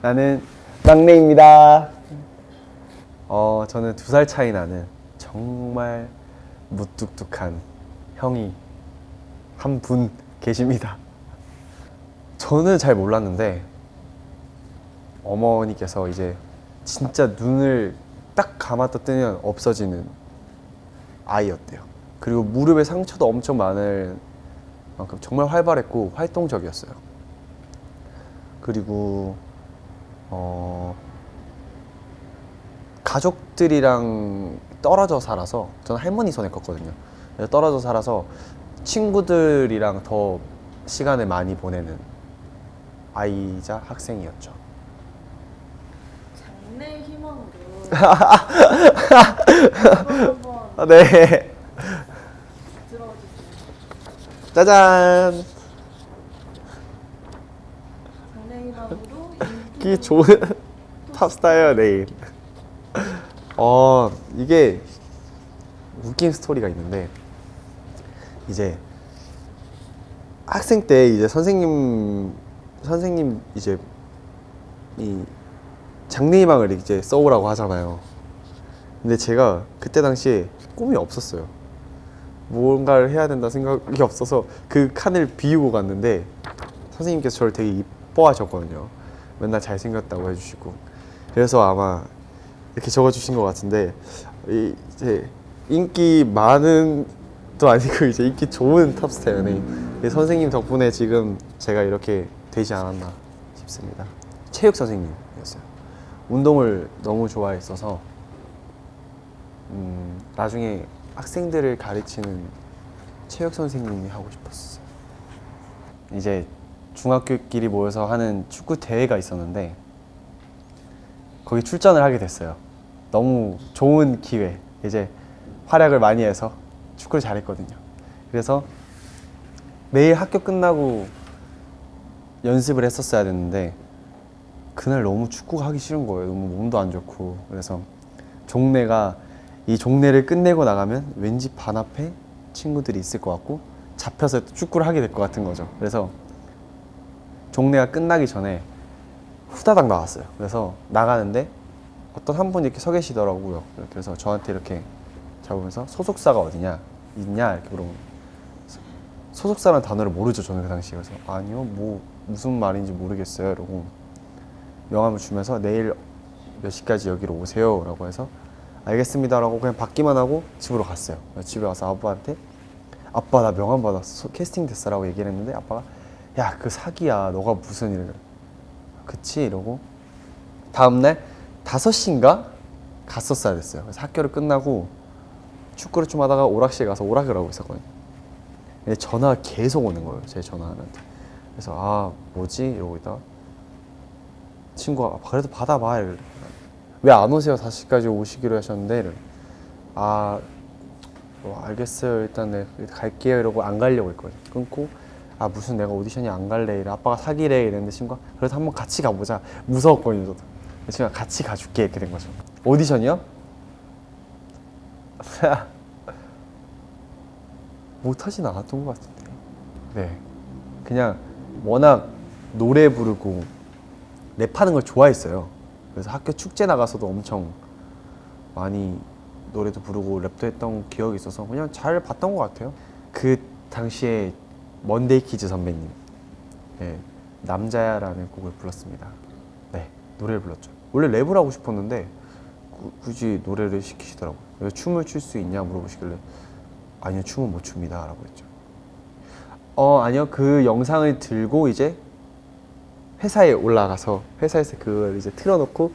나는 막내입니다. 저는 2살 차이 나는 정말 무뚝뚝한 형이 한 분 계십니다. 저는 잘 몰랐는데 어머니께서 이제 진짜 눈을 딱 감았다 뜨면 없어지는 아이였대요. 그리고 무릎에 상처도 엄청 많을 만큼 정말 활발했고 활동적이었어요. 그리고 가족들이랑 떨어져 살아서, 저는 할머니 손에 컸거든요. 그래서 떨어져 살아서 친구들이랑 더 시간을 많이 보내는 아이자 학생이었죠. 장래 희망으로 한번 네. 들어주세요. 짜잔. 장래 희망으로 기 좋은 탑스타예요, 내일. 이게 웃긴 스토리가 있는데, 이제 학생 때 이제 선생님 이제 이 장래희망을 이제 써오라고 하잖아요. 근데 제가 그때 당시에 꿈이 없었어요. 뭔가를 해야 된다 생각이 없어서 그 칸을 비우고 갔는데 선생님께서 저를 되게 이뻐하셨거든요. 맨날 잘생겼다고 해주시고. 그래서 아마 이렇게 적어주신 것 같은데, 이제 인기 많은 도 아니고 이제 인기 좋은 탑스타 연예인, 선생님 덕분에 지금 제가 이렇게 되지 않았나 싶습니다. 체육 선생님이었어요. 운동을 너무 좋아했어서 나중에 학생들을 가르치는 체육 선생님이 하고 싶었어요. 이제 중학교끼리 모여서 하는 축구 대회가 있었는데 거기 출전을 하게 됐어요. 너무 좋은 기회. 이제 활약을 많이 해서 축구를 잘했거든요. 그래서 매일 학교 끝나고 연습을 했었어야 됐는데 그날 너무 축구가 하기 싫은 거예요. 너무 몸도 안 좋고. 그래서 이 종례를 끝내고 나가면 왠지 반 앞에 친구들이 있을 것 같고 잡혀서 축구를 하게 될 것 같은 거죠. 그래서 종례가 끝나기 전에 후다닥 나왔어요. 그래서 나가는데 어떤 한 분이 이렇게 서 계시더라고요. 그래서 저한테 이렇게 잡으면서 소속사가 어디냐, 있냐 이렇게 물어보면, 소속사라는 단어를 모르죠, 저는 그 당시에. 그래서 아니요, 뭐 무슨 말인지 모르겠어요 이러고 명함을 주면서 내일 몇 시까지 여기로 오세요 라고 해서 알겠습니다 라고 그냥 받기만 하고 집으로 갔어요. 집에 와서 아빠한테 아빠 나 명함 받았어, 캐스팅 됐어 라고 얘기를 했는데 아빠가 야 그 사기야, 너가 무슨 일을. 그치 이러고 다음날 5시인가 갔었어야 됐어요. 그래서 학교를 끝나고 축구를 좀 하다가 오락실 가서 오락을 하고 있었거든요. 근데 전화가 계속 오는 거예요, 제 전화하는데. 그래서 아 뭐지 이러고 있다가 친구가 그래도 받아봐. 왜 안 오세요? 5시까지 오시기로 하셨는데. 알겠어요, 일단 네, 갈게요 이러고 안 가려고 했거든요. 끊고 무슨 내가 오디션이 안 갈래 이래. 아빠가 사기래 이랬는데 친구가 그래도 한번 같이 가보자. 무서웠거든요, 저도. 친구가 같이 가줄게 이렇게 된 거죠. 오디션이요? 못하진 않았던 것 같은데. 네, 그냥 워낙 노래 부르고 랩하는 걸 좋아했어요. 그래서 학교 축제 나가서도 엄청 많이 노래도 부르고 랩도 했던 기억이 있어서 그냥 잘 봤던 것 같아요. 그 당시에 먼데이 키즈 선배님, 네, 남자야라는 곡을 불렀습니다. 네, 노래를 불렀죠. 원래 랩을 하고 싶었는데 굳이 노래를 시키시더라고요. 왜 춤을 출 수 있냐 물어보시길래 아니요, 춤은 못 춥니다 라고 했죠. 아니요, 그 영상을 들고 이제 회사에 올라가서 회사에서 그걸 이제 틀어놓고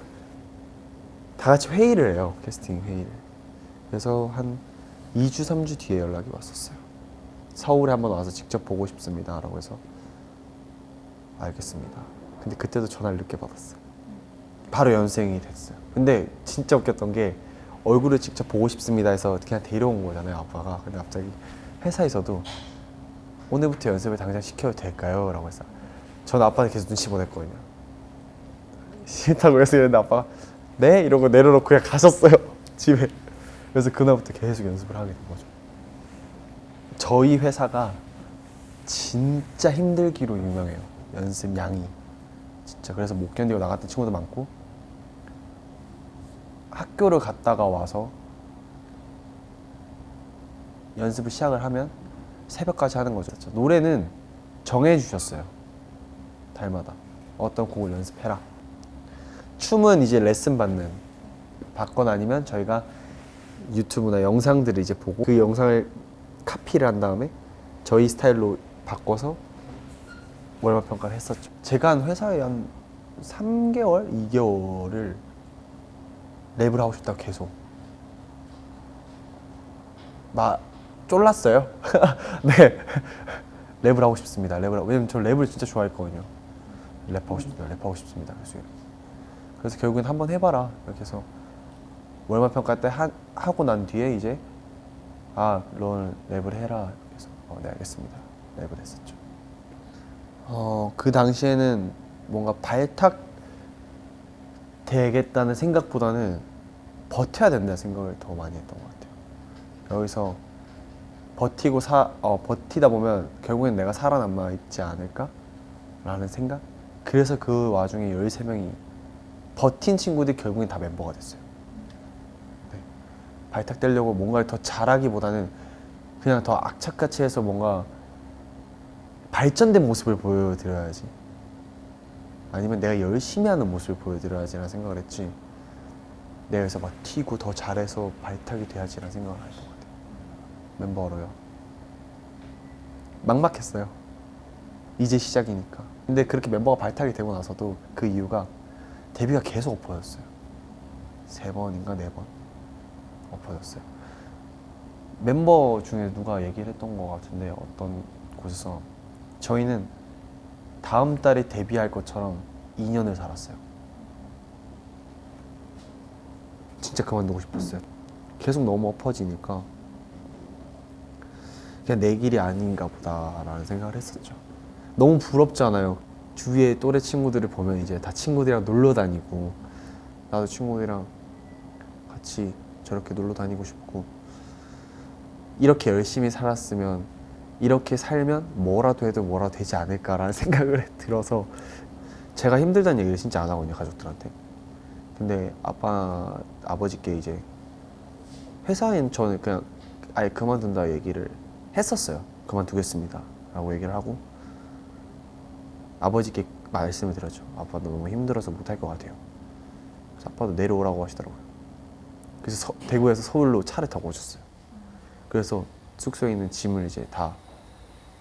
다 같이 회의를 해요. 캐스팅 회의를. 그래서 한 2주, 3주 뒤에 연락이 왔었어요. 서울에 한번 와서 직접 보고 싶습니다 라고 해서 알겠습니다. 근데 그때도 전화를 늦게 받았어요. 바로 연습생이 됐어요. 근데 진짜 웃겼던 게 얼굴을 직접 보고 싶습니다 해서 그냥 데려온 거잖아요, 아빠가. 근데 갑자기 회사에서도 오늘부터 연습을 당장 시켜도 될까요? 라고 했어요. 저는 아빠한테 계속 눈치 보냈거든요. 싫다고 해서 이랬는데 아빠가 네? 이러고 내려놓고 그냥 가셨어요, 집에. 그래서 그날부터 계속 연습을 하게 된 거죠. 저희 회사가 진짜 힘들기로 유명해요. 연습 양이 진짜 그래서 못 견디고 나갔던 친구도 많고, 학교를 갔다가 와서 연습을 시작을 하면 새벽까지 하는 거죠. 노래는 정해주셨어요. 달마다 어떤 곡을 연습해라. 춤은 이제 레슨 받거나 아니면 저희가 유튜브나 영상들을 이제 보고 그 영상을 카피를 한 다음에 저희 스타일로 바꿔서 월말 평가를 했었죠. 제가 한 회사에 한 3개월, 2개월을 랩을 하고 싶다고 계속 쫄랐어요. 네, 랩을 하고 싶습니다. 왜냐면 저 랩을 진짜 좋아했거든요. 랩하고 싶습니다. 그래서 결국엔 한번 해봐라 이렇게 해서 월말 평가 때 하고 난 뒤에 이제 너는 랩을 해라. 그래서 네 알겠습니다. 랩을 했었죠. 그 당시에는 뭔가 발탁 되겠다는 생각보다는 버텨야 된다는 생각을 더 많이 했던 것 같아요. 여기서 버티다 보면 결국엔 내가 살아남아 있지 않을까? 라는 생각? 그래서 그 와중에 13명이 버틴 친구들이 결국엔 다 멤버가 됐어요. 네. 발탁되려고 뭔가를 더 잘하기보다는 그냥 더 악착같이 해서 뭔가 발전된 모습을 보여드려야지, 아니면 내가 열심히 하는 모습을 보여드려야지 라는 생각을 했지, 내가 여기서 막 튀고 더 잘해서 발탁이 돼야지 라는 생각을 했던 것 같아요. 멤버로요. 막막했어요. 이제 시작이니까. 근데 그렇게 멤버가 발탁이 되고 나서도 그 이유가 데뷔가 계속 엎어졌어요. 3번인가 4번 엎어졌어요. 멤버 중에 누가 얘기를 했던 것 같은데, 어떤 곳에서 저희는 다음 달에 데뷔할 것처럼 2년을 살았어요. 진짜 그만두고 싶었어요. 계속 너무 엎어지니까 그냥 내 길이 아닌가 보다라는 생각을 했었죠. 너무 부럽잖아요. 주위에 또래 친구들을 보면 이제 다 친구들이랑 놀러 다니고, 나도 친구들이랑 같이 저렇게 놀러 다니고 싶고, 이렇게 열심히 살았으면, 이렇게 살면 뭐라도 해도 뭐라도 되지 않을까라는 생각을 들어서 제가 힘들다는 얘기를 진짜 안 하거든요, 가족들한테. 근데 아버지께 이제 회사엔 저는 그냥 아예 그만둔다 얘기를 했었어요. 그만두겠습니다 라고 얘기를 하고 아버지께 말씀을 드렸죠. 아빠 너무 힘들어서 못할 것 같아요. 그래서 아빠도 내려오라고 하시더라고요. 그래서 대구에서 서울로 차를 타고 오셨어요. 그래서 숙소에 있는 짐을 이제 다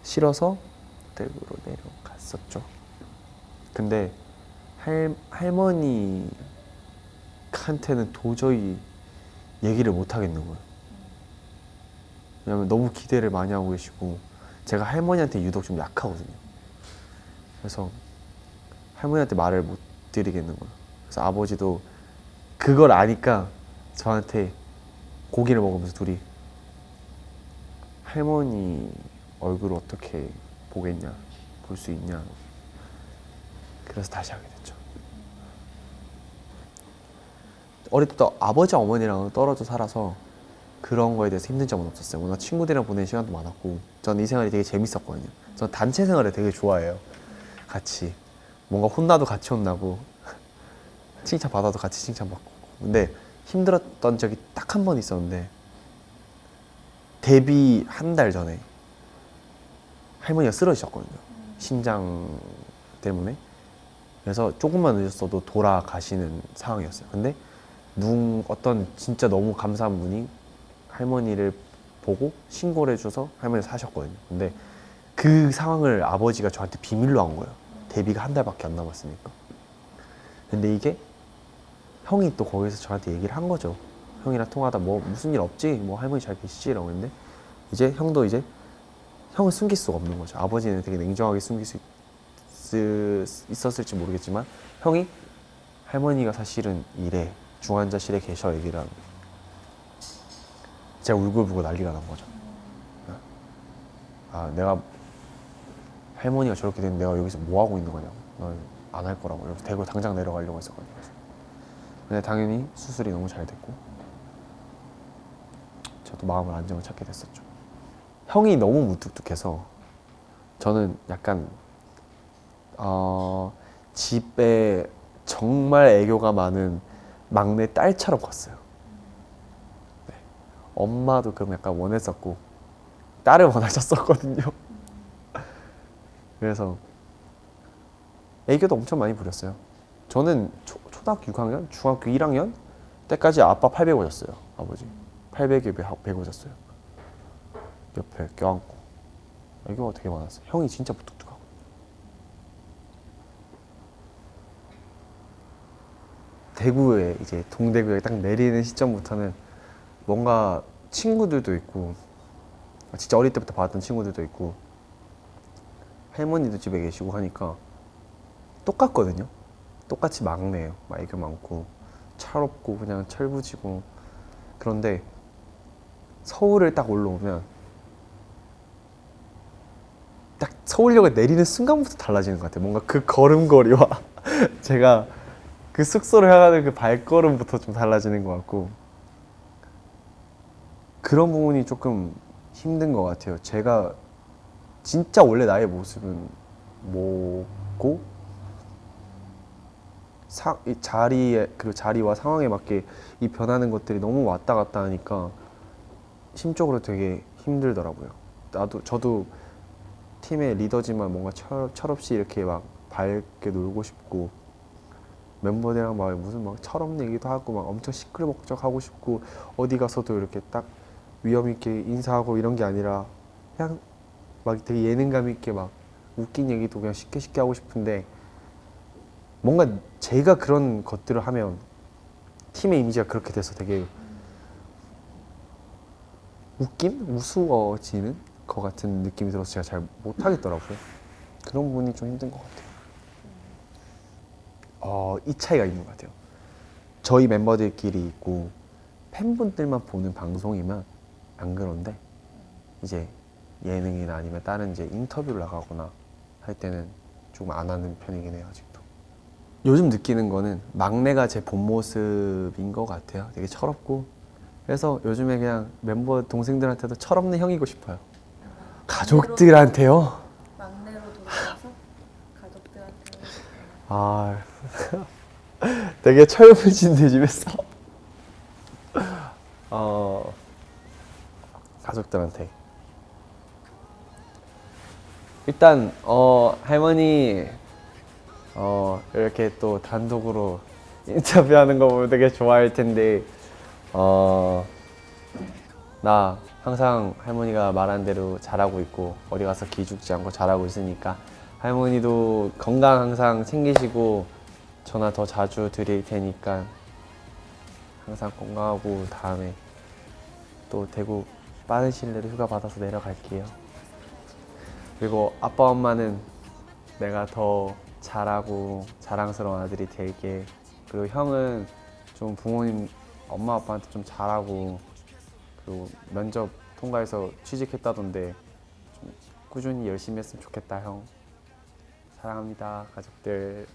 실어서 대구로 내려갔었죠. 근데 할머니한테는 도저히 얘기를 못 하겠는 거예요. 왜냐면 너무 기대를 많이 하고 계시고, 제가 할머니한테 유독 좀 약하거든요. 그래서 할머니한테 말을 못 드리겠는 거예요. 그래서 아버지도 그걸 아니까 저한테 고기를 먹으면서 둘이 할머니 얼굴을 어떻게 보겠냐, 볼 수 있냐. 그래서 다시 하게 됐죠. 어릴 때도 아버지 어머니랑 떨어져 살아서 그런 거에 대해서 힘든 점은 없었어요. 워낙 친구들이랑 보내는 시간도 많았고, 저는 이 생활이 되게 재밌었거든요. 저는 단체 생활을 되게 좋아해요. 같이 뭔가 혼나도 같이 혼나고 칭찬 받아도 같이 칭찬받고. 근데 힘들었던 적이 딱 한 번 있었는데, 데뷔 한 달 전에 할머니가 쓰러지셨거든요. 심장 때문에. 그래서 조금만 늦었어도 돌아가시는 상황이었어요. 근데 어떤 진짜 너무 감사한 분이 할머니를 보고 신고를 해줘서 할머니가 사셨거든요. 근데 그 상황을 아버지가 저한테 비밀로 한 거예요. 데뷔가 한 달밖에 안 남았으니까. 근데 이게 형이 또 거기서 저한테 얘기를 한 거죠. 형이랑 통화하다 무슨 일 없지? 할머니 잘 계시지? 라고 했는데, 이제 형도 형은 숨길 수가 없는 거죠. 아버지는 되게 냉정하게 숨길 수 있었을지 모르겠지만, 형이 할머니가 사실은 중환자실에 계셔 얘기를 하는 거예요. 제가 울고불고 난리가 난 거죠. 내가 할머니가 저렇게 되면 내가 여기서 뭐 하고 있는 거냐고, 안 할 거라고, 여기서 대구 당장 내려가려고 했었거든요. 근데 당연히 수술이 너무 잘 됐고 저도 마음을 안정을 찾게 됐었죠. 형이 너무 무뚝뚝해서 저는 약간 집에 정말 애교가 많은 막내 딸처럼 컸어요. 네. 엄마도 그럼 약간 원했었고 딸을 원하셨었거든요. 그래서 애교도 엄청 많이 부렸어요. 저는 초등학교 6학년, 중학교 1학년 때까지 아빠 팔 베고 잤어요. 아버지 팔 베고 잤어요. 옆에 껴안고 애교가 되게 많았어요. 형이 진짜 무뚝뚝하고. 대구에 이제 동대구에 딱 내리는 시점부터는 뭔가 친구들도 있고 진짜 어릴 때부터 봤던 친구들도 있고 할머니도 집에 계시고 하니까 똑같거든요. 똑같이 막내예요. 막 애교 많고 철없고 그냥 철부지고. 그런데 서울을 딱 올라오면 딱 서울역에 내리는 순간부터 달라지는 것 같아요. 뭔가 그 걸음걸이와 제가 그 숙소를 향하는 그 발걸음부터 좀 달라지는 것 같고 그런 부분이 조금 힘든 것 같아요. 제가 진짜 원래 나의 모습은 뭐고 이 자리에 그 자리와 상황에 맞게 이 변하는 것들이 너무 왔다 갔다 하니까 심적으로 되게 힘들더라고요. 저도 팀의 리더지만 뭔가 철없이 이렇게 막 밝게 놀고 싶고 멤버들이랑 막 무슨 막 철없는 얘기도 하고 막 엄청 시끌벅적하고 싶고 어디 가서도 이렇게 딱 위험 있게 인사하고 이런 게 아니라 그냥 막 되게 예능감 있게 막 웃긴 얘기도 그냥 쉽게 쉽게 하고 싶은데 뭔가 제가 그런 것들을 하면 팀의 이미지가 그렇게 돼서 되게 우스워지는 것 같은 느낌이 들어서 제가 잘 못하겠더라고요. 그런 부분이 좀 힘든 것 같아요. 이 차이가 있는 것 같아요. 저희 멤버들끼리 있고 팬분들만 보는 방송이면 안 그런데 이제 예능이나 아니면 다른 이제 인터뷰를 나가거나 할 때는 좀 안 하는 편이긴 해요. 아직도. 요즘 느끼는 거는 막내가 제 본 모습인 것 같아요. 되게 철없고 그래서 요즘에 그냥 멤버 동생들한테도 철없는 형이고 싶어요. 가족들한테요? 막내로 돌아가서 가족들한테 아 되게 철부진데 집에서 가족들한테 일단 할머니 이렇게 또 단독으로 인터뷰하는 거 보면 되게 좋아할 텐데 나 항상 할머니가 말한 대로 잘하고 있고 어디 가서 기죽지 않고 잘하고 있으니까 할머니도 건강 항상 챙기시고 전화 더 자주 드릴 테니까 항상 건강하고 다음에 또 대구 빠른 시일 내로 휴가 받아서 내려갈게요. 그리고 아빠 엄마는 내가 더 잘하고 자랑스러운 아들이 될게. 그리고 형은 좀 부모님 엄마 아빠한테 좀 잘하고 그리고 면접 통과해서 취직했다던데 좀 꾸준히 열심히 했으면 좋겠다 형. 사랑합니다 가족들.